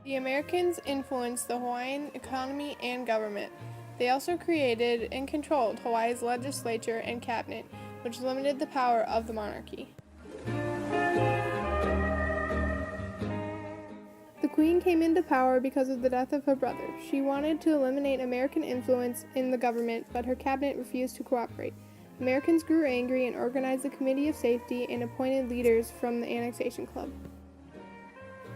The Americans influenced the Hawaiian economy and government. They also created and controlled Hawaii's legislature and cabinet, which limited the power of the monarchy. The Queen came into power because of the death of her brother. She wanted to eliminate American influence in the government, but her cabinet refused to cooperate. Americans grew angry and organized the Committee of Safety and appointed leaders from the Annexation Club.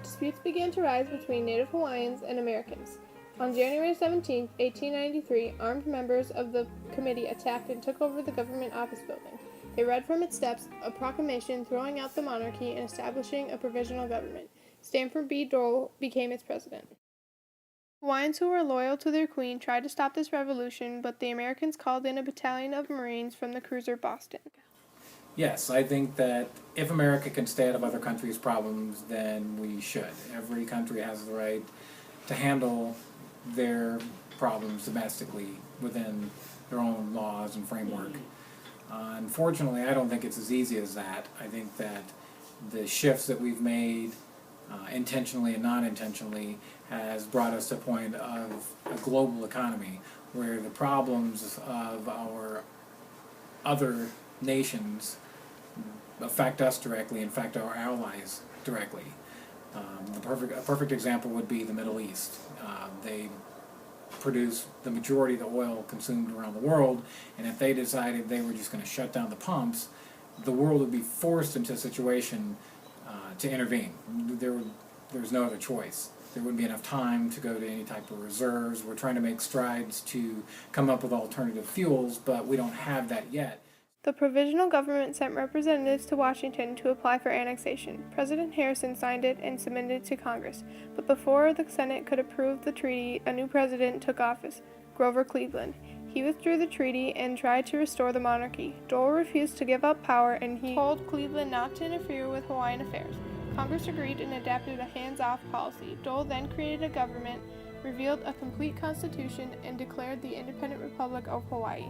Disputes began to rise between Native Hawaiians and Americans. On January 17, 1893, armed members of the committee attacked and took over the government office building. They read from its steps a proclamation throwing out the monarchy and establishing a provisional government. Stanford B. Dole became its president. Hawaiians who were loyal to their queen tried to stop this revolution, but the Americans called in a battalion of Marines from the cruiser Boston. Yes, I think that if America can stay out of other countries' problems, then we should. Every country has the right to handle their problems domestically within their own laws and framework. Unfortunately, I don't think it's as easy as that. I think that the shifts that we've made intentionally and non-intentionally has brought us to a point of a global economy where the problems of our other nations affect us directly, affect our allies directly. A perfect example would be the Middle East. They produce the majority of the oil consumed around the world, and if they decided they were just going to shut down the pumps, the world would be forced into a situation to intervene. There's no other choice. There wouldn't be enough time to go to any type of reserves. We're trying to make strides to come up with alternative fuels, but we don't have that yet. The provisional government sent representatives to Washington to apply for annexation. President Harrison signed it and submitted it to Congress, but before the Senate could approve the treaty, a new president took office, Grover Cleveland. He withdrew the treaty and tried to restore the monarchy. Dole refused to give up power, and he told Cleveland not to interfere with Hawaiian affairs. Congress agreed and adopted a hands-off policy. Dole then created a government, revealed a complete constitution, and declared the independent Republic of Hawaii.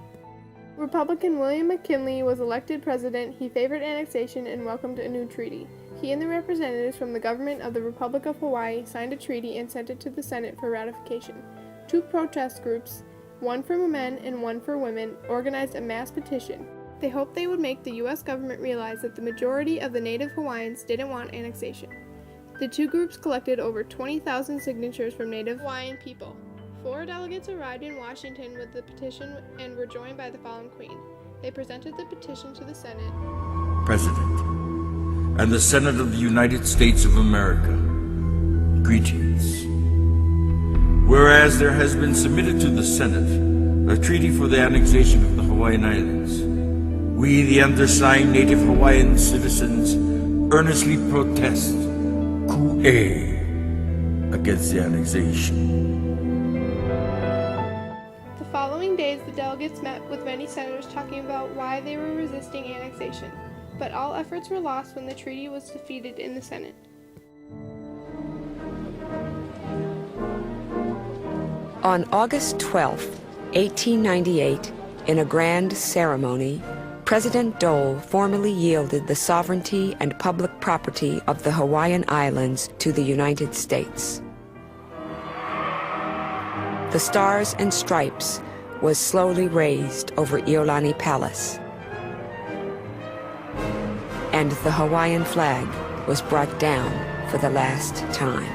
Republican William McKinley was elected president. He favored annexation and welcomed a new treaty. He and the representatives from the government of the Republic of Hawaii signed a treaty and sent it to the Senate for ratification. Two protest groups, one for men and one for women, organized a mass petition. They hoped they would make the U.S. government realize that the majority of the Native Hawaiians didn't want annexation. The two groups collected over 20,000 signatures from Native Hawaiian people. 4 delegates arrived in Washington with the petition and were joined by the fallen queen. They presented the petition to the Senate. President, and the Senate of the United States of America, greetings. Whereas there has been submitted to the Senate a treaty for the annexation of the Hawaiian Islands, we, the undersigned Native Hawaiian citizens, earnestly protest, Ku'e, against the annexation. The following days, the delegates met with many senators talking about why they were resisting annexation, but all efforts were lost when the treaty was defeated in the Senate. On August 12, 1898, in a grand ceremony, President Dole formally yielded the sovereignty and public property of the Hawaiian Islands to the United States. The Stars and Stripes was slowly raised over Iolani Palace, and the Hawaiian flag was brought down for the last time.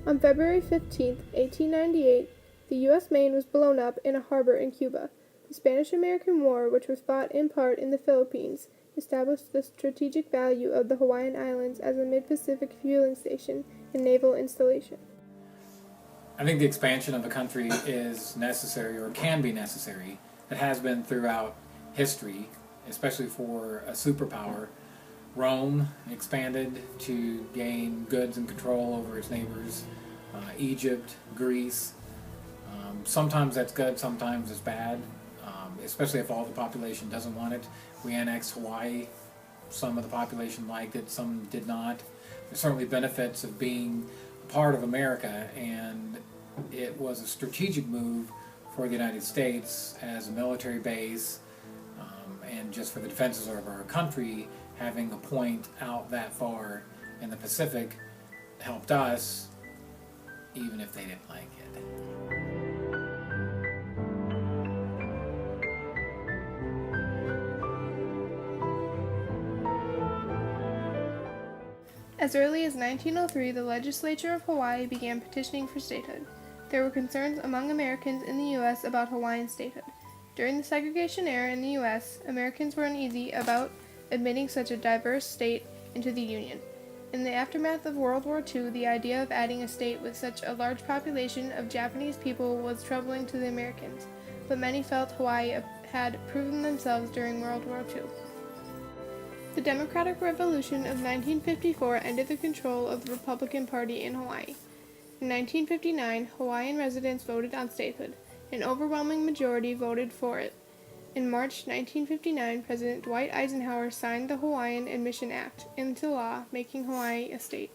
On February 15, 1898, the U.S. Maine was blown up in a harbor in Cuba. The Spanish-American War, which was fought in part in the Philippines, established the strategic value of the Hawaiian Islands as a mid-Pacific fueling station and naval installation. I think the expansion of the country is necessary, or can be necessary. It has been throughout history, especially for a superpower. Rome expanded to gain goods and control over its neighbors. Egypt, Greece. Sometimes that's good, sometimes it's bad, especially if all the population doesn't want it. We annexed Hawaii. Some of the population liked it, some did not. There's certainly benefits of being part of America, and it was a strategic move for the United States as a military base, and just for the defenses of our country. Having a point out that far in the Pacific helped us, even if they didn't like it. As early as 1903, the legislature of Hawaii began petitioning for statehood. There were concerns among Americans in the U.S. about Hawaiian statehood. During the segregation era in the U.S., Americans were uneasy about admitting such a diverse state into the Union. In the aftermath of World War II, the idea of adding a state with such a large population of Japanese people was troubling to the Americans, but many felt Hawaii had proven themselves during World War II. The Democratic Revolution of 1954 ended the control of the Republican Party in Hawaii. In 1959, Hawaiian residents voted on statehood. An overwhelming majority voted for it. In March 1959, President Dwight Eisenhower signed the Hawaiian Admission Act into law, making Hawaii a state.